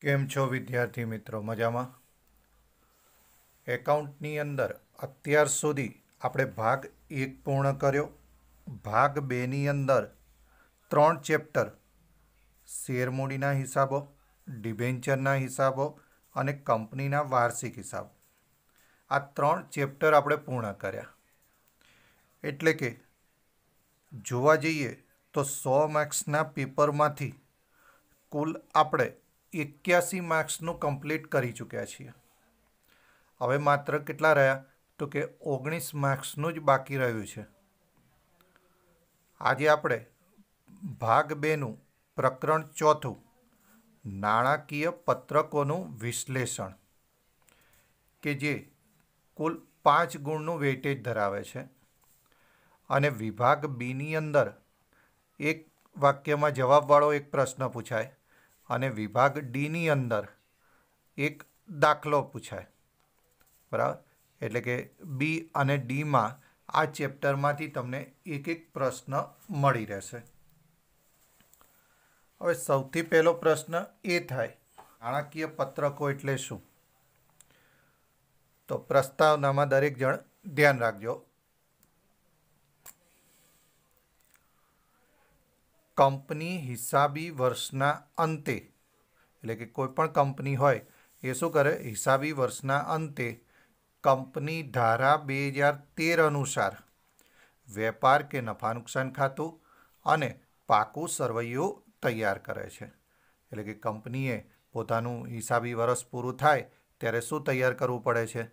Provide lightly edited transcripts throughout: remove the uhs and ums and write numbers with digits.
કેમ છો વિદ્યાર્થી મિત્રો? મજામાં? એકાઉન્ટની અંદર અત્યાર સુધી આપણે ભાગ 1 પૂર્ણ કર્યો. ભાગ 2ની અંદર 3 ચેપ્ટર શેરમૂડીના હિસાબો, ડિબેન્ચરના હિસાબો અને કંપનીના વાર્ષિક હિસાબ, આ 3 ચેપ્ટર આપણે પૂર્ણ કર્યા. એટલે કે જોવા જઈએ તો 100 માર્ક્સના પેપરમાંથી કુલ આપણે 81 માર્ક્સનું કમ્પ્લીટ કરી ચૂક્યા છીએ. હવે માત્ર કેટલા રહ્યા? તો કે 19 માર્ક્સનું જ બાકી રહ્યું છે. આજે આપણે ભાગ 2નું પ્રકરણ 4 નાણાકીય પત્રકોનું વિશ્લેષણ, કે જે કુલ 5 ગુણનું વેઇટેજ ધરાવે છે, અને વિભાગ બીની અંદર એક વાક્યમાં જવાબવાળો એક પ્રશ્ન પૂછાય અને વિભાગ ડીની અંદર એક દાખલો પૂછાય. બરાબર? એટલે કે બી અને ડીમાં આ ચેપ્ટરમાંથી તમને એક એક પ્રશ્ન મળી રહેશે. હવે સૌથી પહેલો પ્રશ્ન એ થાય, નાણાકીય પત્રકો એટલે શું? તો પ્રસ્તાવનામાં દરેક જણ ધ્યાન રાખજો. કંપની હિસાબી વર્ષના અંતે, એટલે કે કોઈ પણ કંપની હોય એ શું કરે? હિસાબી વર્ષના અંતે કંપની ધારા 2013 અનુસાર વેપાર કે નફા નુકસાન ખાતું અને પાકું સરવૈયું તૈયાર કરે છે. એટલે કે કંપનીએ પોતાનું હિસાબી વર્ષ પૂરું થાય ત્યારે શું તૈયાર કરવું પડે છે?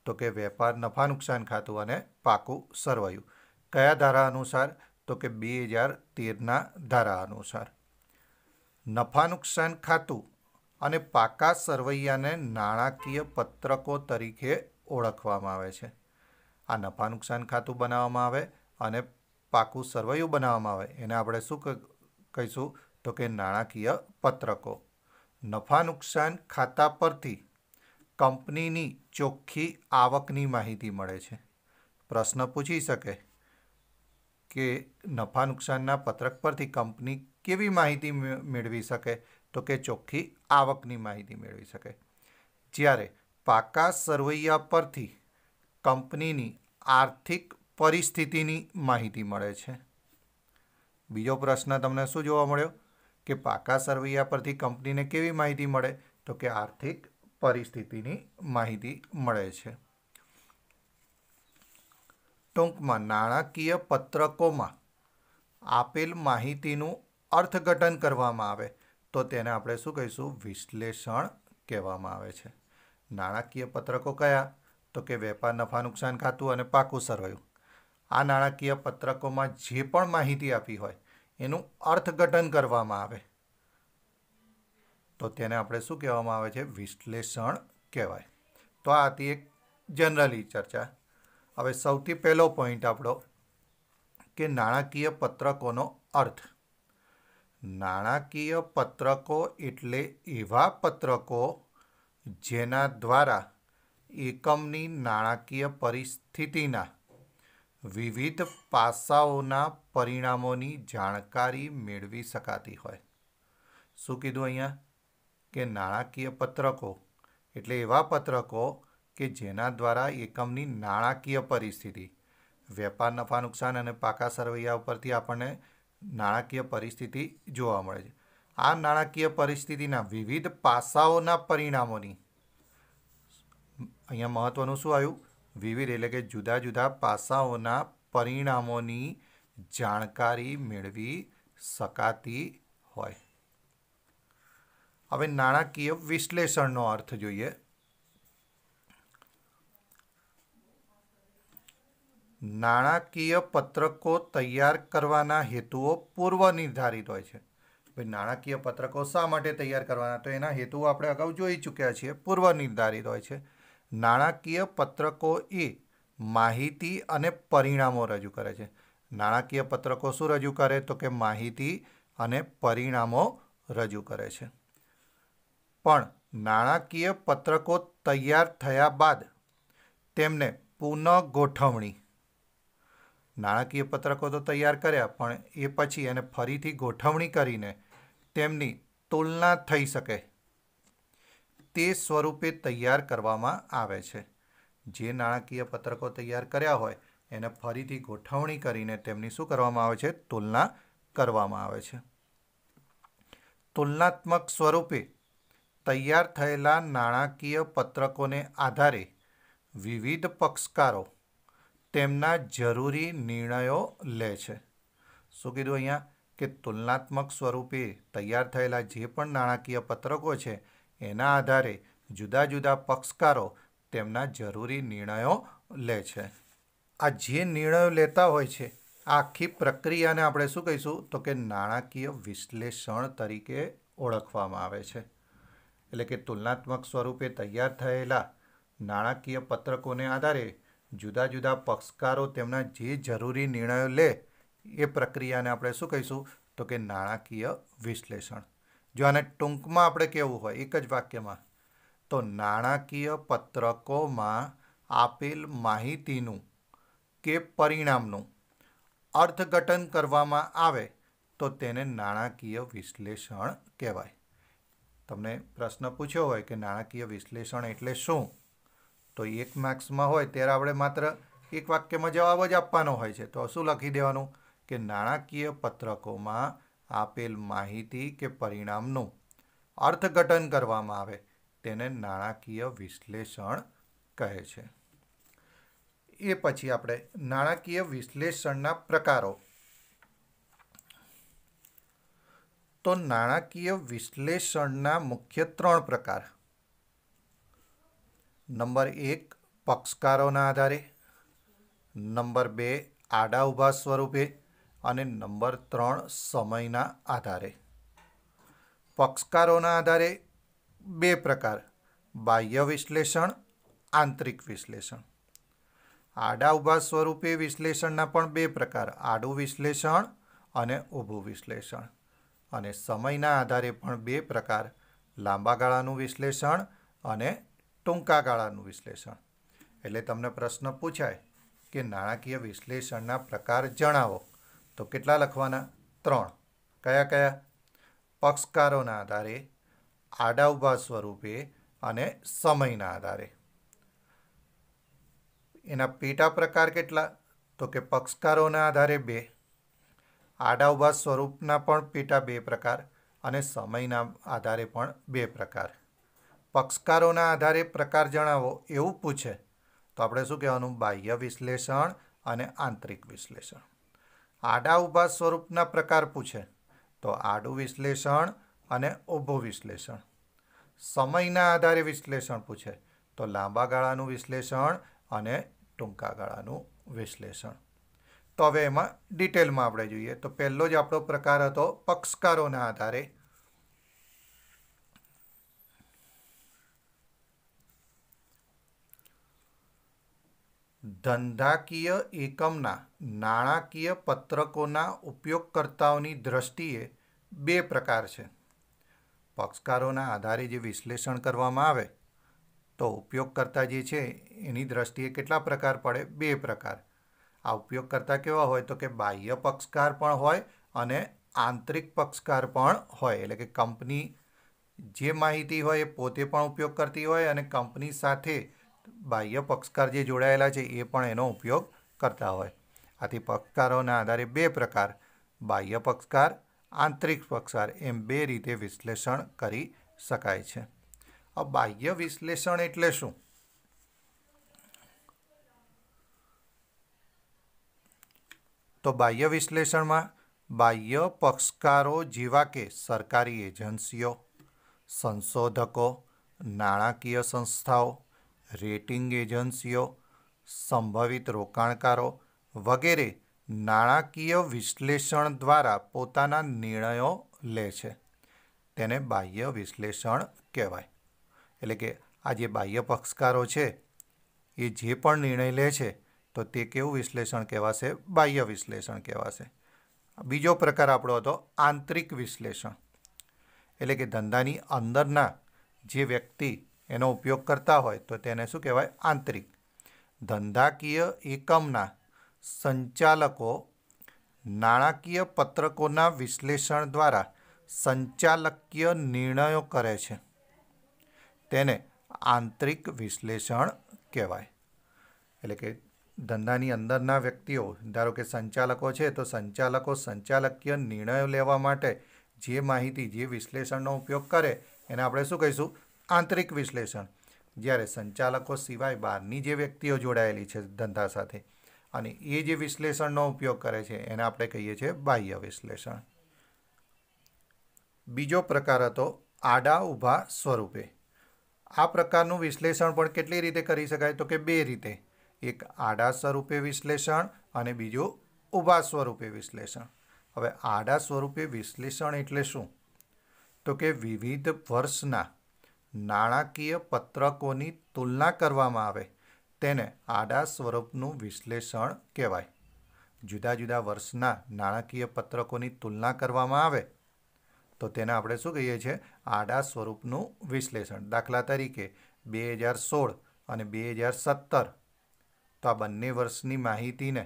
તો કે વેપાર નફા નુકસાન ખાતું અને પાકું સરવૈયું. કયા ધારા અનુસાર? તો કે 2013ના ધારા અનુસાર. નફા નુકસાન ખાતું અને પાકા સરવૈયાને નાણાકીય પત્રકો તરીકે ઓળખવામાં આવે છે. આ નફા નુકસાન ખાતું બનાવવામાં આવે અને પાકું સરવૈયું બનાવવામાં આવે, એને આપણે શું કહીશું? તો કે નાણાકીય પત્રકો. નફા નુકસાન ખાતા પરથી કંપનીની ચોખ્ખી આવકની માહિતી મળે છે. પ્રશ્ન પૂછી શકે કે નફા નુકસાનના પત્રક પરથી કંપની કેવી માહિતી મેળવી શકે? તો કે ચોખ્ખી આવકની માહિતી મેળવી શકે. જ્યારે પાકા સરવૈયા પરથી કંપનીની આર્થિક પરિસ્થિતિની માહિતી મળે છે. બીજો પ્રશ્ન તમને શું જોવા મળ્યો? કે પાકા સરવૈયા પરથી કંપનીને કેવી માહિતી મળે? તો કે આર્થિક પરિસ્થિતિની માહિતી મળે છે. ટૂંકમાં નાણાકીય પત્રકોમાં આપેલ માહિતીનું અર્થઘટન કરવામાં આવે તો તેને આપણે શું કહીશું? વિશ્લેષણ કહેવામાં આવે છે. નાણાકીય પત્રકો કયા? તો કે વેપાર નફા નુકસાન ખાતું અને પાકું સરવૈયું. આ નાણાકીય પત્રકોમાં જે પણ માહિતી આપી હોય એનું અર્થઘટન કરવામાં આવે તો તેને આપણે શું કહેવામાં આવે છે? વિશ્લેષણ કહેવાય. તો આ હતી એક જનરલી ચર્ચા. હવે સૌથી પહેલો પોઈન્ટ આપણો કે નાણાકીય પત્રકોનો અર્થ. નાણાકીય પત્રકો એટલે એવા પત્રકો જેના દ્વારા એકમની નાણાકીય પરિસ્થિતિના વિવિધ પાસાઓના પરિણામોની જાણકારી મેળવી શકાતી હોય. શું કીધું અહીંયા? કે નાણાકીય પત્રકો એટલે એવા પત્રકો કે જેના દ્વારા એકમની નાણાકીય પરિસ્થિતિ, વેપાર નફા નુકસાન અને પાકા સરવૈયા ઉપરથી આપણને નાણાકીય પરિસ્થિતિ જોવા મળે છે. આ નાણાકીય પરિસ્થિતિના વિવિધ પાસાઓના પરિણામોની, અહીંયા મહત્વનું શું આવ્યું? વિવિધ, એટલે કે જુદા જુદા પાસાઓના પરિણામોની જાણકારી મેળવી શકાતી હોય. હવે નાણાકીય વિશ્લેષણનો અર્થ જોઈએ. નાણાકીય પત્રકો તૈયાર કરવાના હેતુઓ પૂર્વ નિર્ધારિત હોય છે. નાણાકીય પત્રકો શા માટે તૈયાર કરવાના? તો એના હેતુઓ આપણે અગાઉ જોઈ ચૂક્યા છીએ, પૂર્વ નિર્ધારિત હોય છે. નાણાકીય પત્રકો એ માહિતી અને પરિણામો રજૂ કરે છે. નાણાકીય પત્રકો શું રજૂ કરે? તો કે માહિતી અને પરિણામો રજૂ કરે છે. પણ નાણાકીય પત્રકો તૈયાર થયા બાદ તેમને પુનઃગોઠવણી, નાણાકીય પત્રકો તો તૈયાર કર્યા પણ એ પછી એને ફરીથી ગોઠવણી કરીને તેમની તુલના થઈ શકે તે સ્વરૂપે તૈયાર કરવામાં આવે છે. જે નાણાકીય પત્રકો તૈયાર કર્યા હોય એને ફરીથી ગોઠવણી કરીને તેમની શું કરવામાં આવે છે? તુલના કરવામાં આવે છે. તુલનાત્મક સ્વરૂપે તૈયાર થયેલા નાણાકીય પત્રકોને આધારે વિવિધ પક્ષકારો તેમના જરૂરી નિર્ણયો લે છે. શું કીધું અહીંયા? કે તુલનાત્મક સ્વરૂપે તૈયાર થયેલા જે પણ નાણાકીય પત્રકો છે એના આધારે જુદા જુદા પક્ષકારો તેમના જરૂરી નિર્ણયો લે છે. આ જે નિર્ણયો લેતા હોય છે આ આખી પ્રક્રિયાને આપણે શું કહીશું? તો કે નાણાકીય વિશ્લેષણ તરીકે ઓળખવામાં આવે છે. એટલે કે તુલનાત્મક સ્વરૂપે તૈયાર થયેલા નાણાકીય પત્રકોને આધારે જુદા જુદા પક્ષકારો તેમના જે જરૂરી નિર્ણયો લે એ પ્રક્રિયાને આપણે શું કહીશું? તો કે નાણાકીય વિશ્લેષણ. જો આને ટૂંકમાં આપણે કહેવું હોય એક જ વાક્યમાં તો નાણાકીય પત્રકોમાં આપેલ માહિતીનું કે પરિણામનું અર્થઘટન કરવામાં આવે તો તેને નાણાકીય વિશ્લેષણ કહેવાય. તમને પ્રશ્ન પૂછ્યો હોય કે નાણાકીય વિશ્લેષણ એટલે શું? તો 1 માર્ક્સમાં હોય ત્યારે આપણે માત્ર એક વાક્યમાં જવાબ જ આપવાનો હોય છે. તો શું લખી દેવાનું? કે નાણાકીય પત્રકોમાં આપેલ માહિતી કે પરિણામનું અર્થઘટન કરવામાં આવે તેને નાણાકીય વિશ્લેષણ કહે છે. એ પછી આપણે નાણાકીય વિશ્લેષણના પ્રકારો. તો નાણાકીય વિશ્લેષણના મુખ્ય 3 પ્રકાર. નંબર 1 પક્ષકારોના આધારે, નંબર 2 આડા ઊભા સ્વરૂપે અને નંબર 3 સમયના આધારે. પક્ષકારોના આધારે 2 પ્રકાર: બાહ્ય વિશ્લેષણ, આંતરિક વિશ્લેષણ. આડા ઊભા સ્વરૂપે વિશ્લેષણના પણ 2 પ્રકાર: આડું વિશ્લેષણ અને ઊભું વિશ્લેષણ. અને સમયના આધારે પણ 2 પ્રકાર: લાંબા ગાળાનું વિશ્લેષણ અને ટૂંકા ગાળાનું વિશ્લેષણ. એટલે તમને પ્રશ્ન પૂછાય કે નાણાકીય વિશ્લેષણના પ્રકાર જણાવો તો કેટલા લખવાના? 3. કયા કયા? પક્ષકારોના આધારે, આડા ઊભા સ્વરૂપે અને સમયના આધારે. એના પેટા પ્રકાર કેટલા? તો કે પક્ષકારોના આધારે 2, આડા ઊભા સ્વરૂપના પણ પેટા 2 પ્રકાર અને સમયના આધારે પણ 2 પ્રકાર. પક્ષકારોના આધારે પ્રકાર જણાવો એવું પૂછે તો આપણે શું કહેવાનું? બાહ્ય વિશ્લેષણ અને આંતરિક વિશ્લેષણ. આડા ઊભા સ્વરૂપના પ્રકાર પૂછે તો આડું વિશ્લેષણ અને ઊભું વિશ્લેષણ. સમયના આધારે વિશ્લેષણ પૂછે તો લાંબા ગાળાનું વિશ્લેષણ અને ટૂંકા ગાળાનું વિશ્લેષણ. તો હવે એમાં ડિટેલમાં આપણે જોઈએ તો પહેલો જ આપણો પ્રકાર હતો પક્ષકારોના આધારે. ધંધાકીય એકમના નાણાકીય પત્રકોના ઉપયોગકર્તાઓની દ્રષ્ટિએ 2 પ્રકાર છે. પક્ષકારોના આધારે જે વિશ્લેષણ કરવામાં આવે તો ઉપયોગકર્તા જે છે એની દ્રષ્ટિએ કેટલા પ્રકાર પડે? 2 પ્રકાર. આ ઉપયોગકર્તા કેવા હોય? તો કે બાહ્ય પક્ષકાર પણ હોય અને આંતરિક પક્ષકાર પણ હોય. એટલે કે કંપની જે માહિતી હોય એ પોતે પણ ઉપયોગ કરતી હોય અને કંપની સાથે બાહ્ય પક્ષકાર જે જોડાયેલા છે એ પણ એનો ઉપયોગ કરતા હોય. આથી પક્ષકારોના આધારે 2 પ્રકાર: બાહ્ય પક્ષકાર, આંતરિક પક્ષકાર એમ 2 રીતે વિશ્લેષણ કરી શકાય છે. આ બાહ્ય વિશ્લેષણ એટલે શું? તો બાહ્ય વિશ્લેષણમાં બાહ્ય પક્ષકારો જેવા કે સરકારી એજન્સીઓ, સંશોધકો, નાણાકીય સંસ્થાઓ, રેટિંગ એજન્સીઓ, સંભવિત રોકાણકારો વગેરે નાણાકીય વિશ્લેષણ દ્વારા પોતાના નિર્ણયો લે છે. તેને બાહ્ય વિશ્લેષણ કહેવાય. એટલે કે આ જે બાહ્ય પક્ષકારો છે એ જે પણ નિર્ણય લે છે તો તે કેવું વિશ્લેષણ કહેવાશે? બાહ્ય વિશ્લેષણ કહેવાશે. બીજો પ્રકાર આપણો હતો આંતરિક વિશ્લેષણ. એટલે કે ધંધાની અંદરના જે વ્યક્તિ એનો ઉપયોગ કરતા હોય તો તેને શું કહેવાય? આંતરિક. ધંધાકીય એકમના સંચાલકો નાણાકીય પત્રકોના વિશ્લેષણ દ્વારા સંચાલકીય નિર્ણયો કરે છે. તેને આંતરિક વિશ્લેષણ કહેવાય. એટલે કે ધંધાની અંદરના વ્યક્તિઓ, ધારો કે સંચાલકો છે, તો સંચાલકો સંચાલકીય નિર્ણયો લેવા માટે જે માહિતી, જે વિશ્લેષણનો ઉપયોગ કરે એને આપણે શું કહીશું? આંતરિક વિશ્લેષણ. જ્યારે સંચાલકો સિવાય બહારની જે વ્યક્તિઓ જોડાયેલી છે ધંધા સાથે અને એ જે વિશ્લેષણનો ઉપયોગ કરે છે એને આપણે કહીએ છીએ બાહ્ય વિશ્લેષણ. બીજો પ્રકાર હતો આડા ઊભા સ્વરૂપે. આ પ્રકારનું વિશ્લેષણ પણ કેટલી રીતે કરી શકાય? તો કે બે રીતે. એક આડા સ્વરૂપે વિશ્લેષણ અને બીજું ઊભા સ્વરૂપે વિશ્લેષણ. હવે આડા સ્વરૂપે વિશ્લેષણ એટલે શું? તો કે વિવિધ વર્ષના નાણાકીય પત્રકોની તુલના કરવામાં આવે તેને આડા સ્વરૂપનું વિશ્લેષણ કહેવાય. જુદા જુદા વર્ષના નાણાકીય પત્રકોની તુલના કરવામાં આવે તો તેને આપણે શું કહીએ છીએ? આડા સ્વરૂપનું વિશ્લેષણ. દાખલા તરીકે 2016 અને 2017, તો આ બંને વર્ષની માહિતીને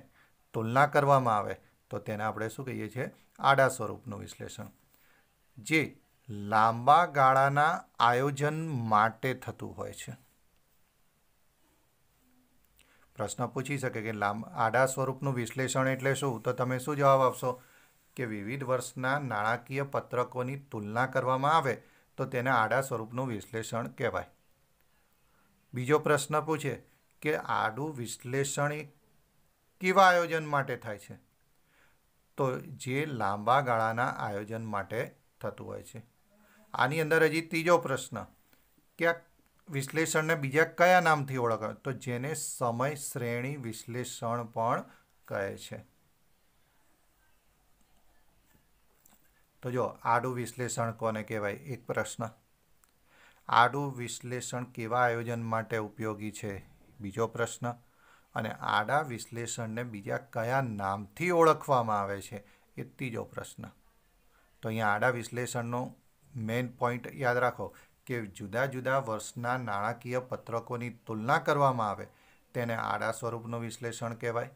તુલના કરવામાં આવે તો તેને આપણે શું કહીએ છીએ? આડા સ્વરૂપનું વિશ્લેષણ. જે લાંબા ગાળાના આયોજન માટે થતું હોય છે. પ્રશ્ન પૂછી શકે કે આડા સ્વરૂપનું વિશ્લેષણ એટલે શું? તો તમે શું જવાબ આપશો? કે વિવિધ વર્ષના નાણાકીય પત્રકોની તુલના કરવામાં આવે તો તેને આડા સ્વરૂપનું વિશ્લેષણ કહેવાય. બીજો પ્રશ્ન પૂછે કે આડું વિશ્લેષણ કેવા આયોજન માટે થાય છે? તો જે લાંબા ગાળાના આયોજન માટે થતું હોય છે. આની અંદર હજી ત્રીજો પ્રશ્ન કે આ વિશ્લેષણને બીજા કયા નામથી ઓળખાય? તો જેને સમય શ્રેણી વિશ્લેષણ પણ કહે છે. તો જો આડું વિશ્લેષણ કોને કહેવાય? એક પ્રશ્ન. આડું વિશ્લેષણ કેવા આયોજન માટે ઉપયોગી છે? બીજો પ્રશ્ન. અને આડા વિશ્લેષણને બીજા કયા નામથી ઓળખવામાં આવે છે? એ ત્રીજો પ્રશ્ન. તો અહીંયા આડા વિશ્લેષણનો મેઇન પોઈન્ટ યાદ રાખો કે જુદા જુદા વર્ષના નાણાકીય પત્રકોની તુલના કરવામાં આવે તેને આડા સ્વરૂપનું વિશ્લેષણ કહેવાય.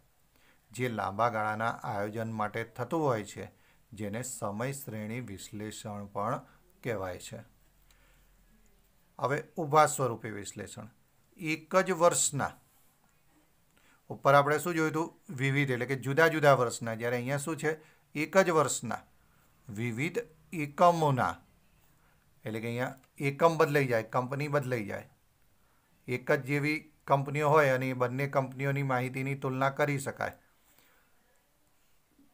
જે લાંબા ગાળાના આયોજન માટે થતું હોય છે જેને સમય શ્રેણી વિશ્લેષણ પણ કહેવાય છે. હવે ઊભા સ્વરૂપે વિશ્લેષણ. એક જ વર્ષના, ઉપર આપણે શું જોયું હતું? વિવિધ, એટલે કે જુદા જુદા વર્ષના. જ્યારે અહીંયા શું છે? એક જ વર્ષના વિવિધ એકમોના, એટલે કે અહીંયા એકમ બદલાઈ જાય, કંપની બદલાઈ જાય. એક જ જેવી કંપનીઓ હોય અને એ બંને કંપનીઓની માહિતીની તુલના કરી શકાય.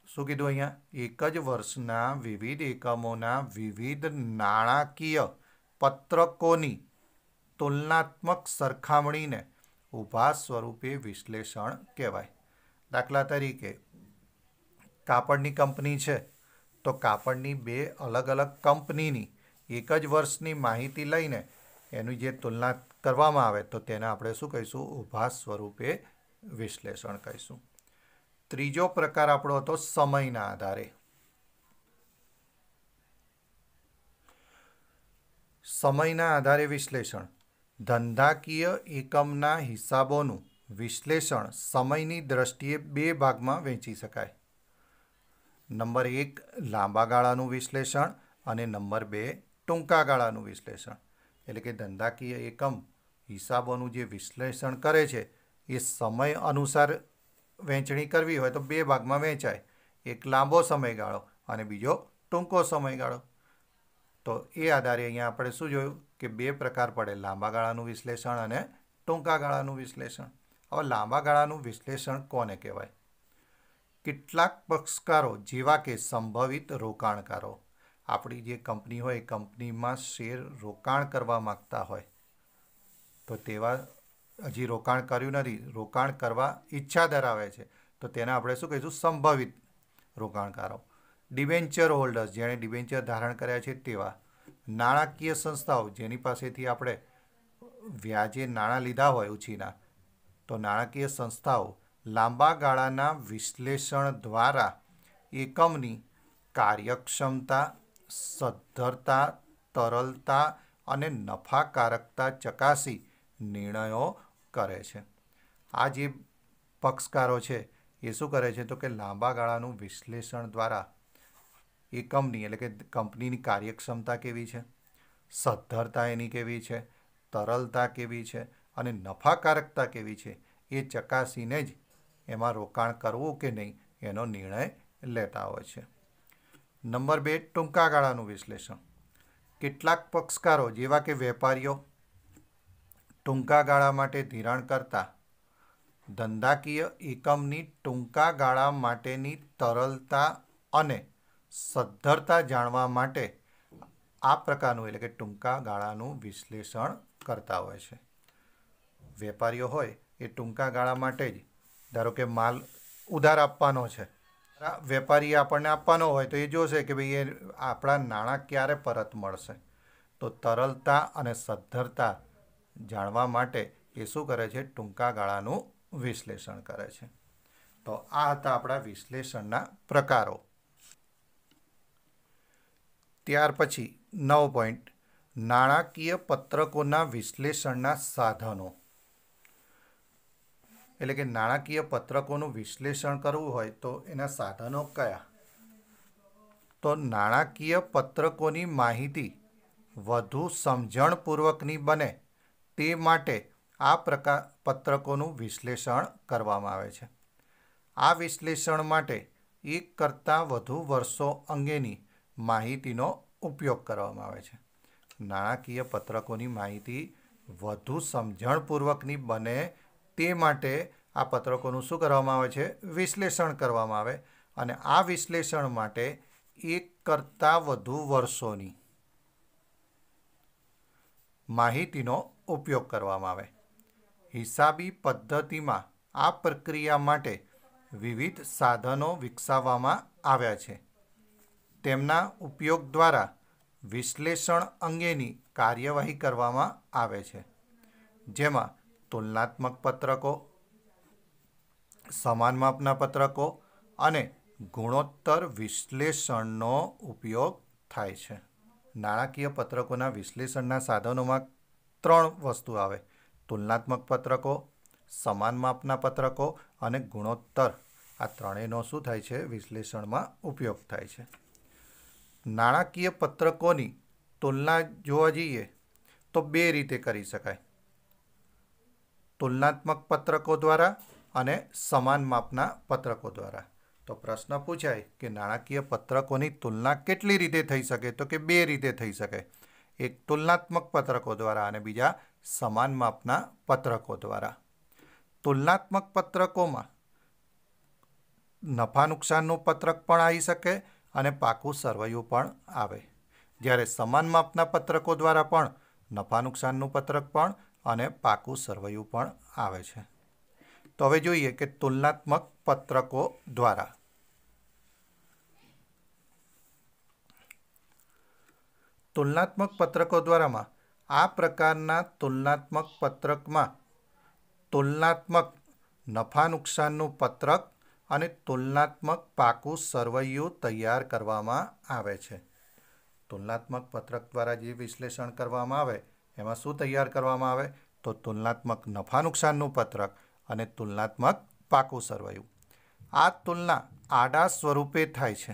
શું કીધું અહીંયા? એક જ વર્ષના વિવિધ એકમોના વિવિધ નાણાકીય પત્રકોની તુલનાત્મક સરખામણીને ઊભા સ્વરૂપે વિશ્લેષણ કહેવાય. દાખલા તરીકે કાપડની કંપની છે તો કાપડની બે અલગ અલગ કંપનીની એક જ વર્ષની માહિતી લઈને એની જે તુલના કરવામાં આવે તો તેને આપણે શું કહીશું? ઊભા સ્વરૂપે વિશ્લેષણ કહીશું. ત્રીજો પ્રકાર આપણો હતો સમયના આધારે. સમયના આધારે વિશ્લેષણ. ધંધાકીય એકમના હિસાબોનું વિશ્લેષણ સમયની દ્રષ્ટિએ બે ભાગમાં વહેંચી શકાય. નંબર 1 લાંબા ગાળાનું વિશ્લેષણ અને નંબર 2 ટૂંકા ગાળાનું વિશ્લેષણ. એટલે કે ધંધાકીય એકમ હિસાબોનું જે વિશ્લેષણ કરે છે એ સમય અનુસાર વહેંચણી કરવી હોય તો બે ભાગમાં વહેંચાય. એક લાંબો સમયગાળો અને બીજો ટૂંકો સમયગાળો. તો એ આધારે અહીંયા આપણે શું જોયું કે બે પ્રકાર પડે, લાંબા ગાળાનું વિશ્લેષણ અને ટૂંકા ગાળાનું વિશ્લેષણ. હવે લાંબા ગાળાનું વિશ્લેષણ કોને કહેવાય? કેટલાક પક્ષકારો જેવા કે સંભવિત રોકાણકારો, આપણી જે કંપની હોય એ કંપનીમાં શેર રોકાણ કરવા માગતા હોય તો તેવા હજી રોકાણ કર્યું નથી, રોકાણ કરવા ઈચ્છા ધરાવે છે તો તેને આપણે શું કહીશું? સંભવિત રોકાણકારો. ડિબેન્ચર હોલ્ડર્સ, જેણે ડિબેન્ચર ધારણ કર્યા છે તેવા. નાણાકીય સંસ્થાઓ, જેની પાસેથી આપણે વ્યાજે નાણાં લીધા હોય ઉછીના, તો નાણાકીય સંસ્થાઓ લાંબા ગાળાના વિશ્લેષણ દ્વારા એકમની કાર્યક્ષમતા, સદ્ધરતા, તરલતા અને નફાકારકતા ચકાસી નિર્ણયો કરે છે. આ જે પક્ષકારો છે એ શું કરે છે? તો કે લાંબા ગાળાનું વિશ્લેષણ દ્વારા એકમની, એટલે કે કંપનીની કાર્યક્ષમતા કેવી છે, સદ્ધરતા એની કેવી છે, तरलता केवी छे अने नफाकारकता केवी छे ए चकासीने ज एमां रोकाण करवुं के नहीं एनो निर्णय लेता होय छे। नंबर 2 टूंका गाळानुं विश्लेषण। કેટલાક પક્ષકારો જેવા કે વેપારીઓ ટૂંકા ગાળા માટે ધિરાણ કરતા ધંધાકીય એકમની ટૂંકા ગાળા માટેની તરલતા અને સદ્ધરતા જાણવા માટે આ પ્રકારનું એટલે કે ટૂંકા ગાળાનું વિશ્લેષણ કરતા હોય છે। વેપારીઓ હોય એ ટૂંકા ગાળા માટે જ ધારો કે માલ ઉધાર આપવાનો છે, વેપારીએ આપણને આપવાનો હોય તો એ જોશે કે ભાઈ એ આપણા નાણાં ક્યારે પરત મળશે, તો તરલતા અને સદ્ધરતા જાણવા માટે એ શું કરે છે, ટૂંકા ગાળાનું વિશ્લેષણ કરે છે। તો આ હતા આપણા વિશ્લેષણના પ્રકારો। ત્યાર પછી 9 પોઈન્ટ નાણાકીય પત્રકોના વિશ્લેષણના સાધનો। એટલે કે નાણાકીય પત્રકોનું વિશ્લેષણ કરવું હોય તો એના સાધનો કયા? તો નાણાકીય પત્રકોની માહિતી વધુ સમજણપૂર્વકની બને તે માટે આ પ્રકાર પત્રકોનું વિશ્લેષણ કરવામાં આવે છે। આ વિશ્લેષણ માટે એક કરતાં વધુ વર્ષો અંગેની માહિતીનો ઉપયોગ કરવામાં આવે છે। નાણાકીય પત્રકોની માહિતી વધુ સમજણપૂર્વકની બને તે માટે આ પત્રકોનું શું કરવામાં આવે છે, વિશ્લેષણ કરવામાં આવે અને આ વિશ્લેષણ માટે એક કરતાં વધુ વર્ષોની માહિતીનો ઉપયોગ કરવામાં આવે। હિસાબી પદ્ધતિમાં આ પ્રક્રિયા માટે વિવિધ સાધનો વિકસાવવામાં આવ્યા છે। તેમના ઉપયોગ દ્વારા વિશ્લેષણ અંગેની કાર્યવાહી કરવામાં આવે છે, જેમાં તુલનાત્મક પત્રકો, સમાન માપના પત્રકો અને ગુણોત્તર વિશ્લેષણનો ઉપયોગ થાય છે। નાણાકીય પત્રકોના વિશ્લેષણના સાધનોમાં 3 વસ્તુ આવે: તુલનાત્મક પત્રકો, સમાન માપના પત્રકો અને ગુણોત્તર। આ ત્રણેયનો શું થાય છે, વિશ્લેષણમાં ઉપયોગ થાય છે। નાણાકીય પત્રકોની તુલના જોવા જઈએ તો 2 રીતે કરી શકાય: તુલનાત્મક પત્રકો દ્વારા અને સમાન માપના પત્રકો દ્વારા। તો પ્રશ્ન પૂછાય કે નાણાકીય પત્રકોની તુલના કેટલી રીતે થઈ શકે, તો કે 2 રીતે થઈ શકે। એક તુલનાત્મક પત્રકો દ્વારા અને બીજા સમાન માપના પત્રકો દ્વારા। તુલનાત્મક પત્રકોમાં નફા નુકસાનનું પત્રક પણ આવી શકે અને પાકું સરવૈયું પણ આવે, જ્યારે સમાન માપના પત્રકો દ્વારા પણ નફા નુકસાનનું પત્રક પણ અને પાકું સરવૈયું પણ આવે છે। તો હવે જોઈએ કે તુલનાત્મક પત્રકો દ્વારા। તુલનાત્મક પત્રકો દ્વારામાં આ પ્રકારના તુલનાત્મક પત્રકમાં તુલનાત્મક નફા નુકસાનનું પત્રક અને તુલનાત્મક પાકું સરવૈયું તૈયાર કરવામાં આવે છે। તુલનાત્મક પત્રક દ્વારા જે વિશ્લેષણ કરવામાં આવે એમાં શું તૈયાર કરવામાં આવે, તો તુલનાત્મક નફા નુકસાનનું પત્રક અને તુલનાત્મક પાકું સરવૈયું। આ તુલના આડા સ્વરૂપે થાય છે,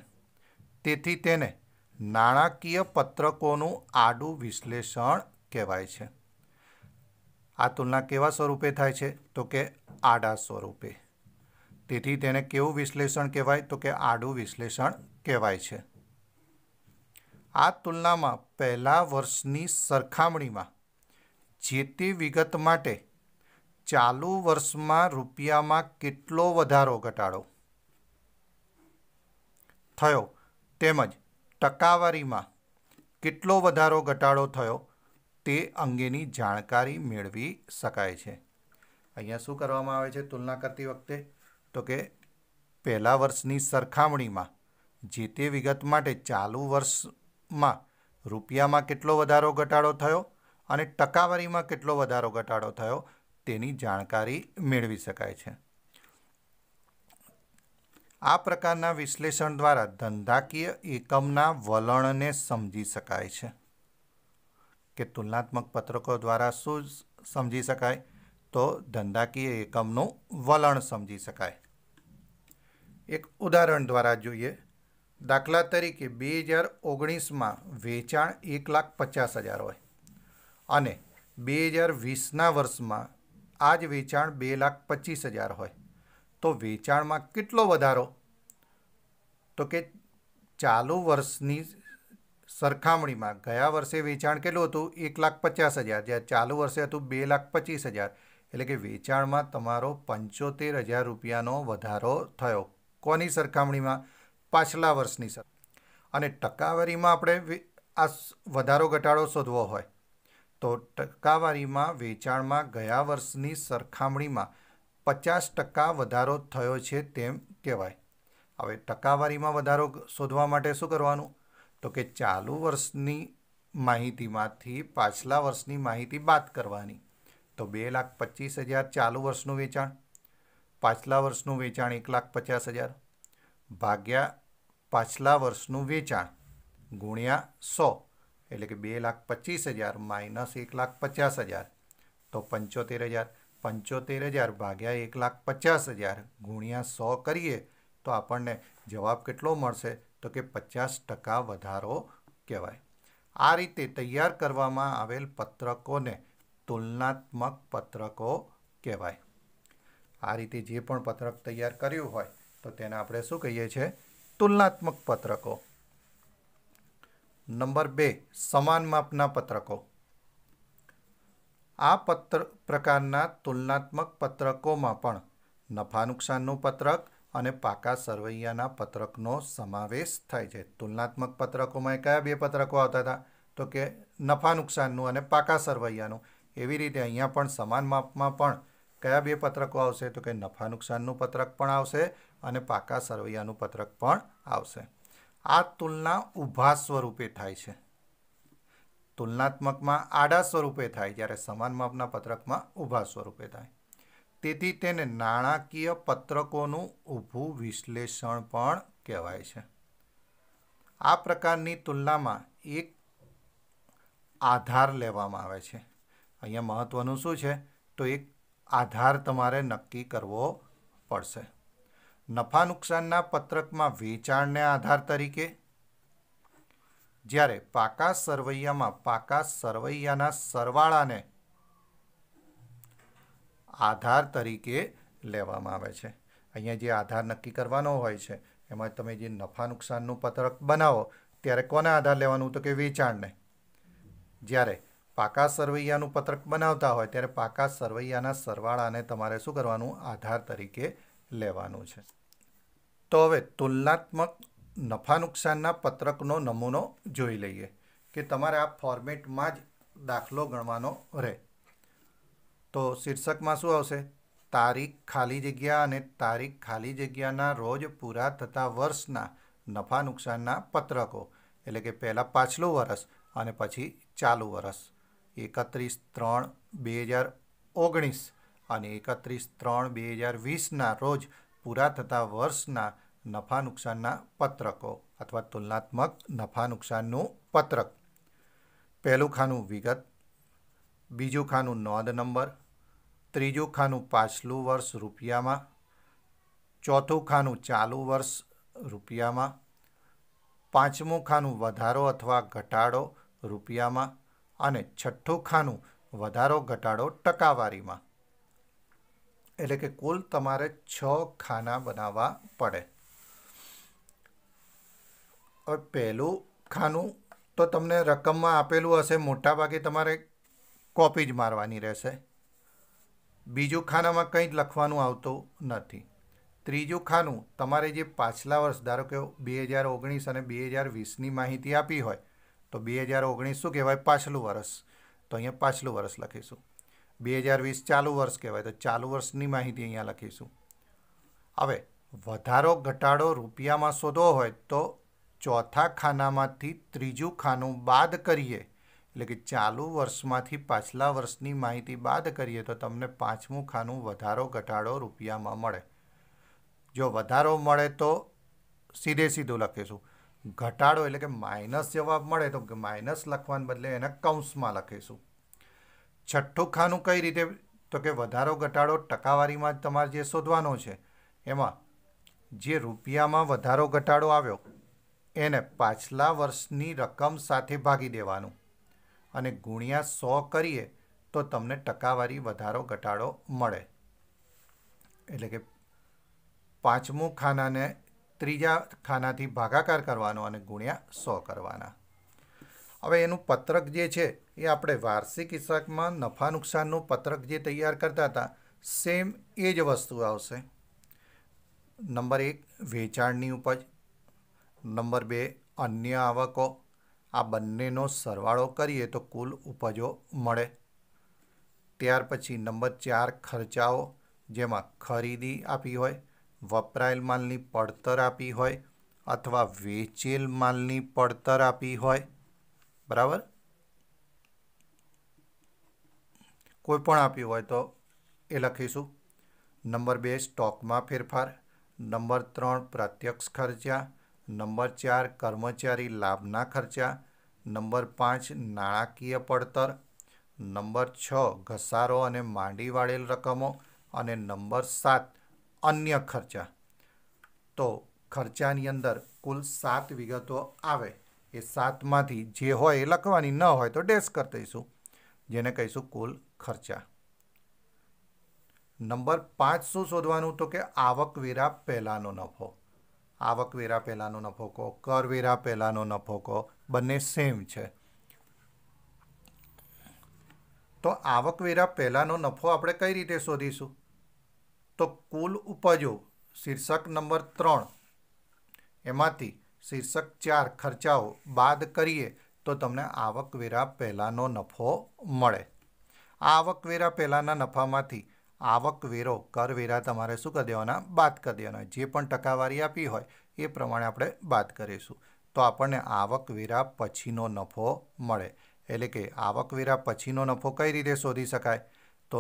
તેથી તેને નાણાકીય પત્રકોનું આડું વિશ્લેષણ કહેવાય છે। આ તુલના કેવા સ્વરૂપે થાય છે, તો કે આડા સ્વરૂપે, તેથી તેને કેવું વિશ્લેષણ કહેવાય, તો કે આડું વિશ્લેષણ કહેવાય છે। આ તુલનામાં પહેલા વર્ષની સરખામણીમાં જે તે વિગત માટે ચાલુ વર્ષમાં રૂપિયામાં કેટલો વધારો ઘટાડો થયો તેમજ ટકાવારીમાં કેટલો વધારો ઘટાડો થયો તે અંગેની જાણકારી મેળવી શકાય છે। અહીંયા શું કરવામાં આવે છે તુલના કરતી વખતે, તો કે પહેલા વર્ષની સરખામણીમાં જે તે વિગત માટે ચાલુ વર્ષમાં રૂપિયામાં કેટલો વધારો ઘટાડો થયો અને ટકાવારીમાં કેટલો વધારો ઘટાડો થયો તેની જાણકારી મેળવી શકાય છે। આ પ્રકારના વિશ્લેષણ દ્વારા ધંધાકીય એકમના વલણને સમજી શકાય છે। કે તુલનાત્મક પત્રકો દ્વારા શું સમજી શકાય, તો ધંધાકીય એકમનું વલણ સમજી શકાય। એક ઉદાહરણ દ્વારા જોઈએ। દાખલા તરીકે 2019માં વેચાણ 1,50,000 હોય અને 2020ના વર્ષમાં આ જ વેચાણ 2,25,000 હોય તો વેચાણમાં કેટલો વધારો? તો કે ચાલુ વર્ષની સરખામણીમાં ગયા વર્ષે વેચાણ કેટલું હતું? 1,50,000, જ્યારે ચાલુ વર્ષે હતું 2,25,000, એટલે કે વેચાણમાં તમારો 75,000 રૂપિયાનો વધારો થયો. કોની સરખામણીમાં? પાછલા વર્ષની અને ટકાવારીમાં આપણે આ વધારો ઘટાડો શોધવો હોય તો ટકાવારીમાં વેચાણમાં ગયા વર્ષની સરખામણીમાં 50% વધારો થયો છે તેમ કહેવાય. હવે ટકાવારીમાં વધારો શોધવા માટે શું કરવાનું? તો કે ચાલુ વર્ષની માહિતીમાંથી પાછલા વર્ષની માહિતી બાદ કરવાની. તો 2,25,000 ચાલુ વર્ષનું વેચાણ, પાછલા વર્ષનું વેચાણ 1,50,000 ભાગ્યા પાછલા વર્ષનું વેચાણ ગુણ્યા 100, એટલે કે 2,25,000 માઇનસ 1,50,000 તો 75,000. 75,000 ભાગ્યા 1,50,000 ગુણ્યા 100 કરીએ તો આપણને જવાબ કેટલો મળશે? તો કે 50% વધારો કહેવાય. આ રીતે તૈયાર કરવામાં આવેલ પત્રકોને તુલનાત્મક પત્રકો કહેવાય. આ રીતે જે પણ પત્રક તૈયાર કર્યું હોય તો તેને આપણે શું કહીએ છીએ? તુલનાત્મક પત્રકો. નંબર 2, સમાન માપના પત્રકો. આ પ્રકારના તુલનાત્મક પત્રકોમાં પણ નફા નુકસાનનું પત્રક અને પાકા સરવૈયાના પત્રકનો સમાવેશ થાય છે. તુલનાત્મક પત્રકોમાં કયા બે પત્રકો આવતા હતા? તો કે નફા નુકસાનનું અને પાકા સરવૈયાનું. એવી રીતે અહીંયા પણ સમાન માપમાં પણ કયા બે પત્રકો આવશે? તો કે નફા નુકસાનનું પત્રક પણ આવશે અને પાકા સરવૈયાનું પત્રક પણ આવશે. આ તુલના ઊભા સ્વરૂપે થાય છે. તુલનાત્મકમાં આડા સ્વરૂપે થાય, જ્યારે સમાન માપના પત્રકમાં ઊભા સ્વરૂપે થાય. તેથી તેને નાણાકીય પત્રકોનું ઊભું વિશ્લેષણ પણ કહેવાય છે. આ પ્રકારની તુલનામાં એક આધાર લેવામાં આવે છે. અહીંયા મહત્વનું શું છે? તો એક આધાર તમારે નક્કી કરવો પડશે. નફા નુકસાનના પત્રકમાં વેચાણને આધાર તરીકે, જ્યારે પાકા સરવૈયામાં પાકા સરવૈયાના સરવાળાને આધાર તરીકે લેવામાં આવે છે. અહીંયા જે આધાર નક્કી કરવાનો હોય છે એમાં તમે જે નફા નુકસાનનું પત્રક બનાવો ત્યારે કોને આધાર લેવાનું? તો કે વેચાણને. જ્યારે પાકા સરવૈયાનું પત્રક બનાવતા હોય ત્યારે પાકા સરવૈયાના સરવાળાને તમારે શું કરવાનું? આધાર તરીકે લેવાનું છે. તો હવે તુલનાત્મક નફા નુકસાનના પત્રકનો નમૂનો જોઈ લઈએ કે તમારે આ ફોર્મેટમાં જ દાખલો ગણવાનો રહે. તો શીર્ષકમાં શું આવશે? તારીખ ખાલી જગ્યા અને તારીખ ખાલી જગ્યાના રોજ પૂરા થતા વર્ષના નફા નુકસાનના પત્રકો, એટલે કે પહેલાં પાછલું વર્ષ અને પછી ચાલુ વર્ષ. 31/3/2019 અને 31/3/2020ના રોજ પૂરા થતા વર્ષના નફા નુકસાનના પત્રકો અથવા તુલનાત્મક નફા નુકસાનનું પત્રક. પહેલું ખાનું વિગત, બીજું ખાનું નોંધ નંબર, ત્રીજું ખાનું પાછલું વર્ષ રૂપિયામાં, ચોથું ખાનું ચાલુ વર્ષ રૂપિયામાં, પાંચમું ખાનું વધારો અથવા ઘટાડો રૂપિયામાં અને છઠ્ઠું ખાનું વધારો ઘટાડો ટકાવારીમાં. એટલે કે કુલ તમારે 6 ખાના બનાવવા પડે. હવે પહેલું ખાનું તો તમને રકમમાં આપેલું હશે, મોટાભાગે તમારે કોપી જ મારવાની રહેશે. બીજું ખાનામાં કંઈ જ લખવાનું આવતું નથી. ત્રીજું ખાનું તમારે જે પાછલા વર્ષ, ધારો કે 2019 અને 2020ની માહિતી આપી હોય તો 2019 શું કહેવાય? પાછલું વર્ષ. તો અહીંયા પાછલું વર્ષ લખીશું. 2020 ચાલુ વર્ષ કહેવાય તો ચાલુ વર્ષની માહિતી અહીંયા લખીશું. હવે વધારો ઘટાડો રૂપિયામાં શોધવો હોય તો ચોથા ખાનામાંથી ત્રીજું ખાનું બાદ કરીએ, એટલે કે ચાલુ વર્ષમાંથી પાછલા વર્ષની માહિતી બાદ કરીએ તો તમને પાંચમું ખાનું વધારો ઘટાડો રૂપિયામાં મળે. જો વધારો મળે તો સીધું લખીશું. ઘટાડો એટલે કે માઇનસ જવાબ મળે તો માઇનસ લખવાને બદલે એને કૌંસમાં લખીશું. છઠ્ઠું ખાનું કઈ રીતે? તો કે વધારો ઘટાડો ટકાવારીમાં જ તમારે જે શોધવાનો છે એમાં જે રૂપિયામાં વધારો ઘટાડો આવ્યો એને પાછલા વર્ષની રકમ સાથે ભાગી દેવાનું અને ગુણ્યા 100 કરીએ તો તમને ટકાવારી વધારો ઘટાડો મળે. એટલે કે પાંચમું ખાનાને ત્રીજા ખાનાથી ભાગાકાર કરવાનો અને ગુણ્યા 100 કરવાના. હવે એનું પત્રક જે છે એ આપણે વાર્ષિક હિસાબમાં નફા નુકસાનનું પત્રક જે તૈયાર કરતા હતા સેમ એ જ વસ્તુ આવશે. નંબર 1 વેચાણની ઉપજ, નંબર 2 અન્ય આવકો. આ બંનેનો સરવાળો કરીએ તો કુલ ઉપજો મળે. ત્યાર પછી નંબર 4 ખર્ચાઓ, જેમાં ખરીદી આપી હોય, વપરાયેલ માલની પડતર આપી હોય અથવા વેચેલ માલની પડતર આપી હોય. બરાબર, કોઈ પણ આપ્યું હોય તો એ લખીશું. નંબર 2 સ્ટોકમાં ફેરફાર, નંબર 3 પ્રત્યક્ષ ખર્ચા, નંબર 4 કર્મચારી લાભના ખર્ચા, નંબર 5 નાણાકીય પડતર, નંબર 6 ઘસારો અને માંડી વાળેલ રકમો અને નંબર 7 અન્ય ખર્ચા. તો ખર્ચાની અંદર કુલ 7 વિગતો આવે. એ 7માંથી જે હોય એ લખવાની, ન હોય તો ડેશ કરી દઈશું, જેને કહીશું કુલ ખર્ચા. નંબર 5 શું શોધવાનું? તો કે આવકવેરા પહેલાંનો નફો. આવકવેરા પહેલાંનો નફો કહો, કરવેરા પહેલાંનો નફો કહો, બંને સેમ છે. તો આવકવેરા પહેલાંનો નફો આપણે કઈ રીતે શોધીશું? તો કુલ ઉપજો શીર્ષક નંબર 3 એમાંથી શીર્ષક 4 ખર્ચાઓ બાદ કરીએ તો તમને આવકવેરા પહેલાંનો નફો મળે. આ આવકવેરા પહેલાંના નફામાંથી આવકવેરો કરવેરા તમારે શું કરી દેવાના? બાદ કરી દેવાના. જે પણ ટકાવારી આપી હોય એ પ્રમાણે આપણે બાદ કરીશું તો આપણને આવકવેરા પછીનો નફો મળે. એટલે કે આવકવેરા પછીનો નફો કઈ રીતે શોધી શકાય? તો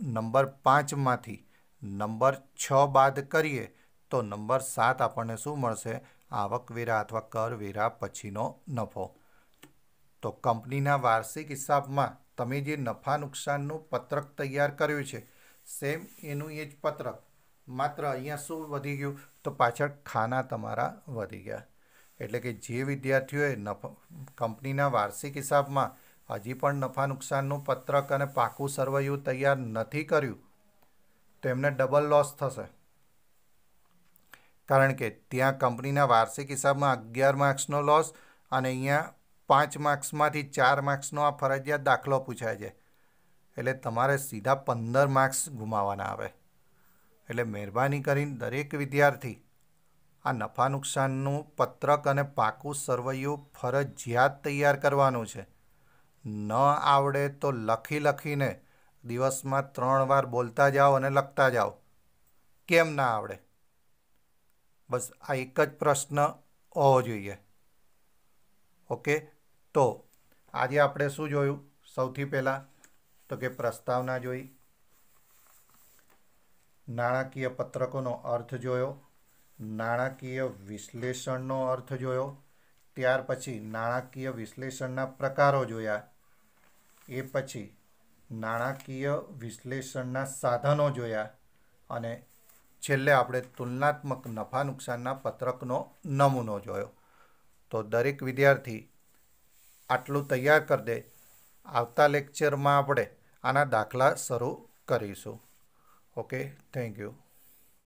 નંબર 5માંથી નંબર 6 બાદ કરીએ તો નંબર 7 આપણને શું મળશે? આવકવેરા અથવા કરવેરા પછીનો નફો. તો કંપનીના વાર્ષિક હિસાબમાં તમે જે નફા નુકસાનનું પત્રક તૈયાર કર્યું છે સેમ એનું એ જ પત્રક, માત્ર અહીંયા શું વધી ગયું? તો પાછળ ખાના તમારા વધી ગયા. એટલે કે જે વિદ્યાર્થીઓએ કંપનીના વાર્ષિક હિસાબમાં હજી પણ નફા નુકસાનનું પત્રક અને પાકું સરવૈયું તૈયાર નથી કર્યું તો એમને ડબલ લોસ થશે. કારણ કે ત્યાં કંપનીના વાર્ષિક હિસાબમાં 11 માર્ક્સનો લોસ અને અહીંયા 5 માર્ક્સમાંથી 4 માર્ક્સનો આ ફરજિયાત દાખલો પૂછાય છે. એટલે તમારે સીધા 15 માર્ક્સ ગુમાવવાના આવે. એટલે મહેરબાની કરીને દરેક વિદ્યાર્થી આ નફા નુકસાનનું પત્રક અને પાકું સરવૈયું ફરજિયાત તૈયાર કરવાનું છે. ન આવડે તો લખીને દિવસમાં 3 વાર બોલતા જાઓ અને લખતા જાઓ. કેમ ના આવડે? બસ આ એક જ પ્રશ્ન હોવો જોઈએ. ઓકે, તો આજે આપણે શું જોયું? સૌથી પહેલાં તો કે પ્રસ્તાવના જોઈ, નાણાકીય પત્રકોનો અર્થ જોયો, નાણાકીય વિશ્લેષણનો અર્થ જોયો, ત્યાર પછી નાણાકીય વિશ્લેષણના પ્રકારો જોયા, એ પછી નાણાકીય વિશ્લેષણના સાધનો જોયા અને છેલ્લે આપણે તુલનાત્મક નફા નુકસાનના પત્રકનો નમૂનો જોયો. તો દરેક વિદ્યાર્થી આટલું તૈયાર કરી દે. આવતા લેક્ચરમાં આપણે આના દાખલા શરૂ કરીશું. Okay, thank you.